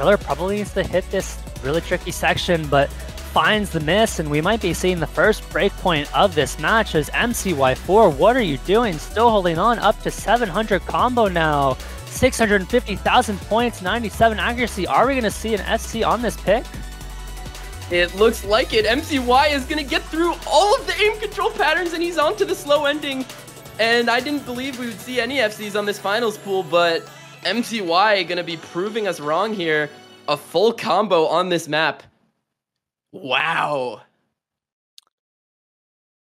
Kriller probably needs to hit this really tricky section, but finds the miss, and we might be seeing the first breakpoint of this match as MCY4, what are you doing? Still holding on up to 700 combo now. 650,000 points, 97 accuracy. Are we going to see an FC on this pick? It looks like it. MCY is going to get through all of the aim control patterns, and he's on to the slow ending. And I didn't believe we would see any FCs on this finals pool, but MCY going to be proving us wrong here. A full combo on this map. Wow.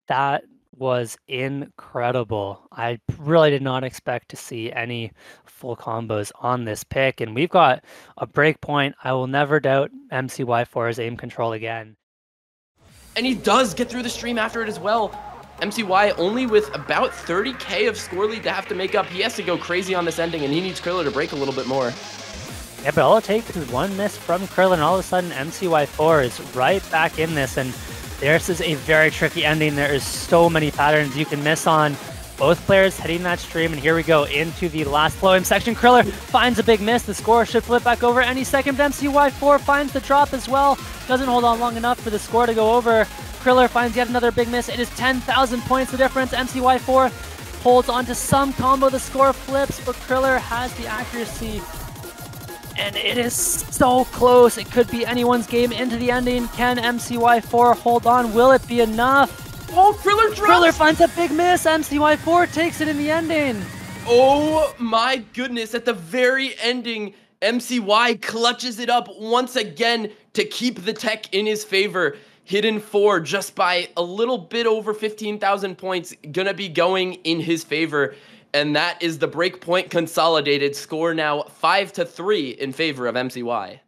That was incredible. I really did not expect to see any full combos on this pick, and we've got a breakpoint. I will never doubt MCY4's aim control again. And he does get through the stream after it as well. MCY only with about 30k of score lead to have to make up. He has to go crazy on this ending, and he needs Kriller to break a little bit more. Yeah, but all it takes is one miss from Kriller, and all of a sudden MCY4 is right back in this, and this is a very tricky ending. There is so many patterns you can miss on. Both players hitting that stream, and here we go into the last low aim section. Kriller finds a big miss. The score should flip back over any second. MCY4 finds the drop as well. Doesn't hold on long enough for the score to go over. Kriller finds yet another big miss. It is 10,000 points the difference. MCY4 holds on to some combo. The score flips, but Kriller has the accuracy. And it is so close. It could be anyone's game into the ending. Can MCY4 hold on? Will it be enough? Oh, Kriller drops! Kriller finds a big miss. MCY4 takes it in the ending. Oh my goodness. At the very ending, MCY clutches it up once again to keep the tech in his favor. Hidden 4 just by a little bit over 15,000 points. Gonna be going in his favor. And that is the breakpoint consolidated score now 5-3 in favor of MCY.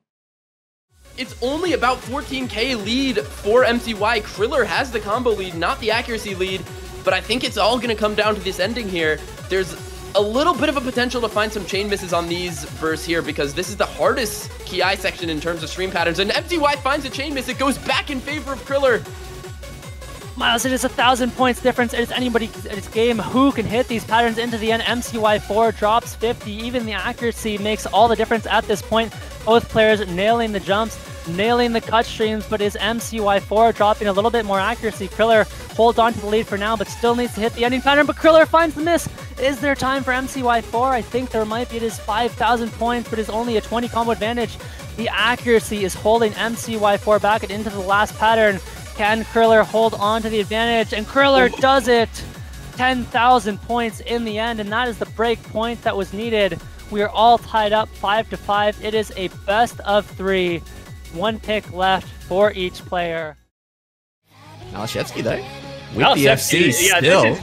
It's only about 14k lead for MCY. Kriller has the combo lead, not the accuracy lead, but I think it's all going to come down to this ending here. There's a little bit of a potential to find some chain misses on these bursts here because this is the hardest Ki section in terms of stream patterns, and MCY finds a chain miss. It goes back in favor of Kriller. Miles, it is 1,000 points difference. It is anybody's game who can hit these patterns into the end. MCY4 drops 50. Even the accuracy makes all the difference at this point. Both players nailing the jumps, nailing the cut streams, but is MCY4 dropping a little bit more accuracy? Kriller holds on to the lead for now, but still needs to hit the ending pattern, but Kriller finds the miss. Is there time for MCY4? I think there might be. It is 5,000 points, but is only a 20 combo advantage. The accuracy is holding MCY4 back and into the last pattern. Can Kriller hold on to the advantage? And Kriller does it! 10,000 points in the end, and that is the break point that was needed. We are all tied up 5-5. It is a best of 3. One pick left for each player. Malashevsky though, with the FC still.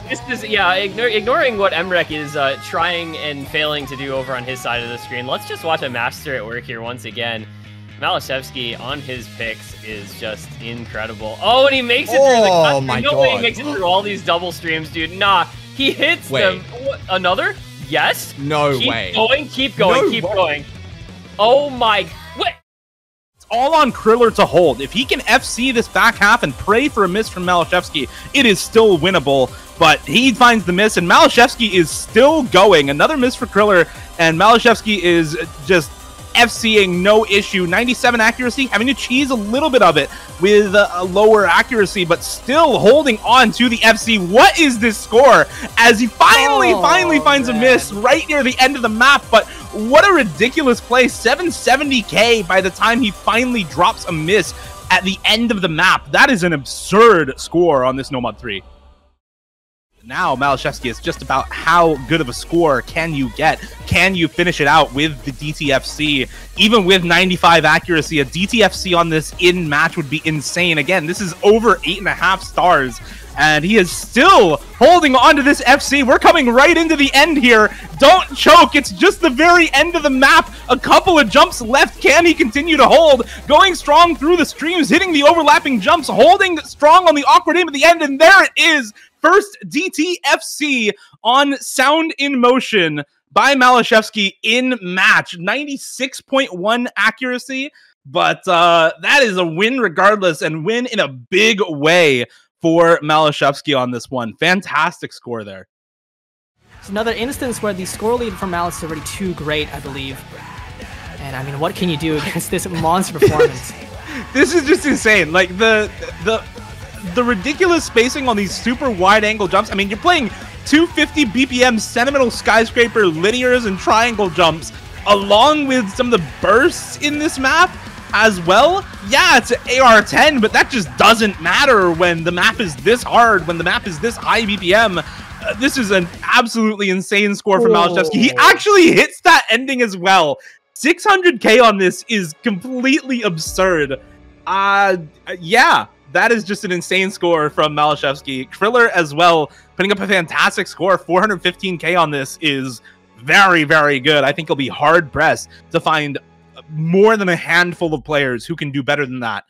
Ignoring what Emrek is trying and failing to do over on his side of the screen, let's just watch a master at work here once again. Malashevsky on his picks is just incredible. Oh, and he makes it through the cut. My no God. way he makes it through all these double streams, dude. Nah, he hits them. What, another? Yes? No way. Keep going. Oh my... What? It's all on Kriller to hold. If he can FC this back half and pray for a miss from Malashevsky, it is still winnable. But he finds the miss, and Malashevsky is still going. Another miss for Kriller, and Malashevsky is just FCing no issue. 97 accuracy, having to cheese a little bit of it with a lower accuracy, but still holding on to the FC. What is this score? As he finally finds a miss right near the end of the map, but what a ridiculous play. 770k by the time he finally drops a miss at the end of the map. That is an absurd score on this Nomad 3. Now Malashevsky is just about how good of a score can you get? Can you finish it out with the DTFC? Even with 95 accuracy, a DTFC on this in match would be insane. Again, this is over 8.5 stars, and he is still holding on to this FC. We're coming right into the end here. Don't choke. It's just the very end of the map. A couple of jumps left. Can he continue to hold? Going strong through the streams, hitting the overlapping jumps, holding strong on the awkward aim at the end, and there it is. First DTFC on Sound in Motion by Malashevsky in match. 96.1 accuracy, but that is a win regardless, and win in a big way for Malashevsky on this one. Fantastic score there. It's another instance where the score lead from Malice is already too great, I believe. And I mean, what can you do against this monster performance? This is just insane. Like the ridiculous spacing on these super wide angle jumps. I mean, you're playing 250 BPM sentimental skyscraper linears and triangle jumps along with some of the bursts in this map as well. Yeah, it's an AR-10, but that just doesn't matter when the map is this hard, when the map is this high BPM. This is an absolutely insane score from Malashevsky. He actually hits that ending as well. 600k on this is completely absurd. Yeah, that is just an insane score from Malashevsky. Kriller as well, putting up a fantastic score. 415k on this is very, very good. I think he'll be hard-pressed to find more than a handful of players who can do better than that.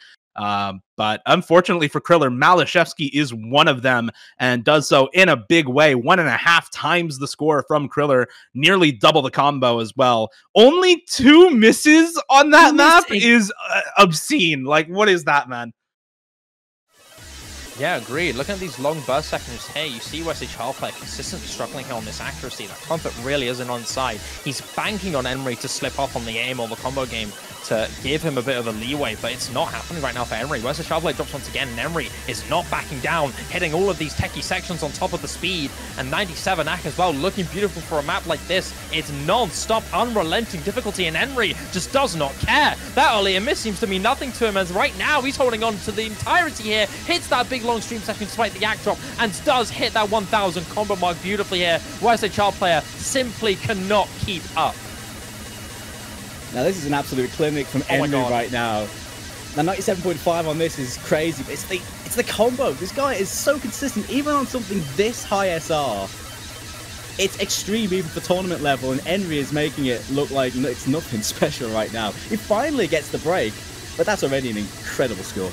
But unfortunately for Kriller, Malashevsky is one of them and does so in a big way. 1.5 times the score from Kriller, nearly double the combo as well. Only 2 misses on that map is obscene. Like, what is that, man? Yeah, agreed. Looking at these long burst seconds here, you see Wesley Childplayer consistently struggling here on this accuracy. That comfort really isn't on side. He's banking on Emery to slip off on the aim or the combo game to give him a bit of a leeway, but it's not happening right now for Emery. Wesley Childplayer drops once again, and Emery is not backing down, hitting all of these techie sections on top of the speed, and 97 AK as well, looking beautiful for a map like this. It's non-stop, unrelenting difficulty, and Emery just does not care. That earlier miss seems to mean nothing to him, as right now he's holding on to the entirety here, hits that big long stream session despite the yak drop, and does hit that 1000 combo mark beautifully here. Wesley Childplayer simply cannot keep up. Now this is an absolute clinic from Emery right now. Now 97.5 on this is crazy, but it's the combo. This guy is so consistent, even on something this high SR. It's extreme even for tournament level, and Emery is making it look like it's nothing special right now. He finally gets the break, but that's already an incredible score.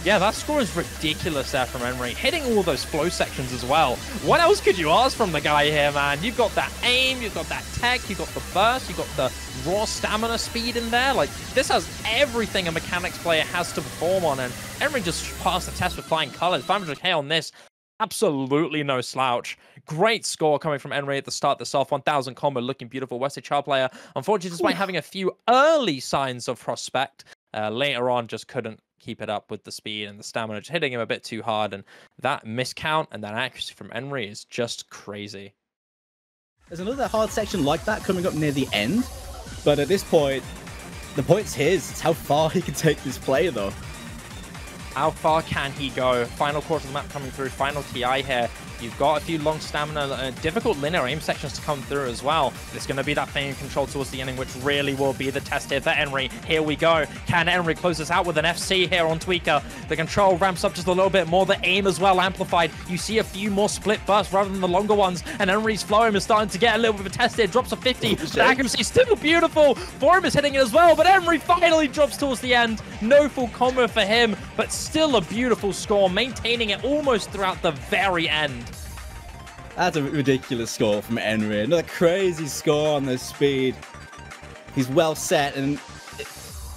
Yeah, that score is ridiculous there from Emery, hitting all those flow sections as well. What else could you ask from the guy here, man? You've got that aim, you've got that tech, you've got the burst, you've got the raw stamina speed in there. Like, this has everything a mechanics player has to perform on, and Emery just passed the test with flying colors. 500k on this, absolutely no slouch. Great score coming from Emery at the start this off. 1000 combo, looking beautiful. Wesley Childplayer, unfortunately, despite having a few early signs of prospect, later on just couldn't keep it up with the speed and the stamina, just hitting him a bit too hard, and that miscount and that accuracy from Emery is just crazy. There's another hard section like that coming up near the end, but at this point, the point's his. It's how far he can take this play, though. How far can he go? Final quarter of the map coming through, final TI here. You've got a few long stamina, difficult linear aim sections to come through as well. There's going to be that fame control towards the ending, which really will be the test here for Emery. Here we go. Can Emery close this out with an FC here on Tweaker? The control ramps up just a little bit more. The aim as well amplified. You see a few more split bursts rather than the longer ones, and Emery's flow aim is starting to get a little bit of a test here. Drops a 50. The accuracy is still beautiful. Forum is hitting it as well, but Emery finally drops towards the end. No full combo for him, but still a beautiful score, maintaining it almost throughout the very end. That's a ridiculous score from Emery. Another crazy score on the speed. He's well set and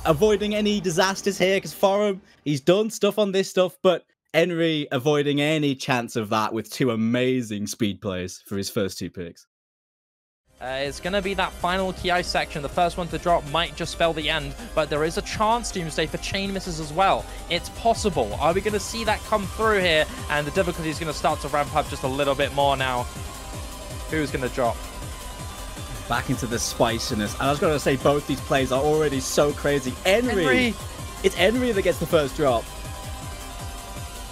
avoiding any disasters here, because Forum, he's done stuff on this stuff, but Emery avoiding any chance of that with 2 amazing speed plays for his first 2 picks. It's going to be that final TI section. The first one to drop might just spell the end, but there is a chance, Doomsday, for chain misses as well. It's possible. Are we going to see that come through here? And the difficulty is going to start to ramp up just a little bit more now. Who's going to drop? Back into the spiciness. And I was going to say, both these plays are already so crazy. Emery! It's Emery that gets the first drop.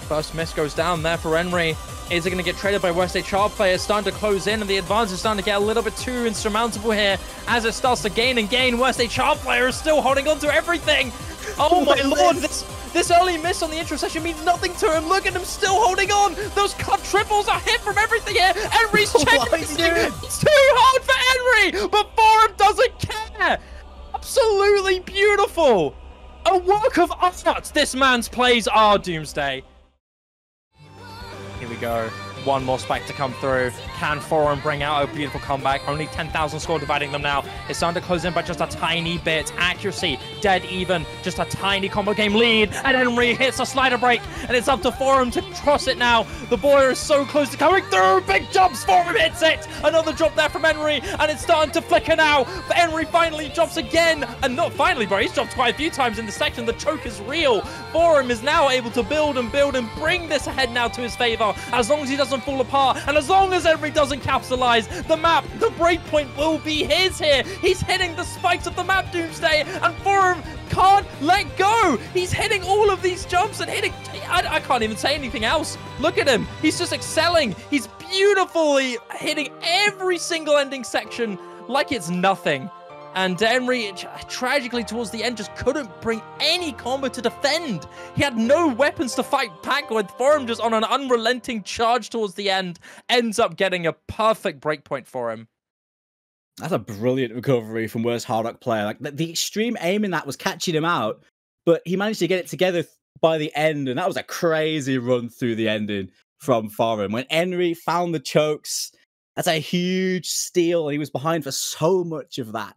First miss goes down there for Emery. Is it going to get traded by Wesley Childplayer? Starting to close in, and the advantage is starting to get a little bit too insurmountable here as it starts to gain and gain. Wesley Childplayer is still holding on to everything. Oh my lord, this early miss on the intro session means nothing to him. Look at him still holding on. Those cut triples are hit from everything here. Emery's checking. It's too hard for Emery, but Forum doesn't care. Absolutely beautiful. A work of art. This man's plays are, Doomsday. Here we go. one more spike to come through. Can Forum bring out a beautiful comeback? Only 10,000 score dividing them now. It's starting to close in by just a tiny bit. Accuracy, dead even. Just a tiny combo game lead. And Henry hits a slider break. And it's up to Forum to cross it now. The boy is so close to coming through. Big jumps. Forum hits it. Another drop there from Henry. And it's starting to flicker now. But Henry finally drops again. And not finally, bro. He's dropped quite a few times in the section. The choke is real. Forum is now able to build and bring this ahead now to his favor. As long as he doesn't fall apart. And as long as Henry doesn't capitalize, the map, the breakpoint will be his here. He's hitting the spikes of the map, Doomsday. And Forum can't let go. He's hitting all of these jumps and hitting... I can't even say anything else. Look at him. He's just excelling. He's beautifully hitting every single ending section like it's nothing. And Henry, tragically towards the end, just couldn't bring any combo to defend. He had no weapons to fight back with. Forum just on an unrelenting charge towards the end, ends up getting a perfect breakpoint for him. That's a brilliant recovery from worst hard rock player. Like the extreme aim in that was catching him out, but he managed to get it together by the end, and that was a crazy run through the ending from Forum. When Henry found the chokes, that's a huge steal. He was behind for so much of that.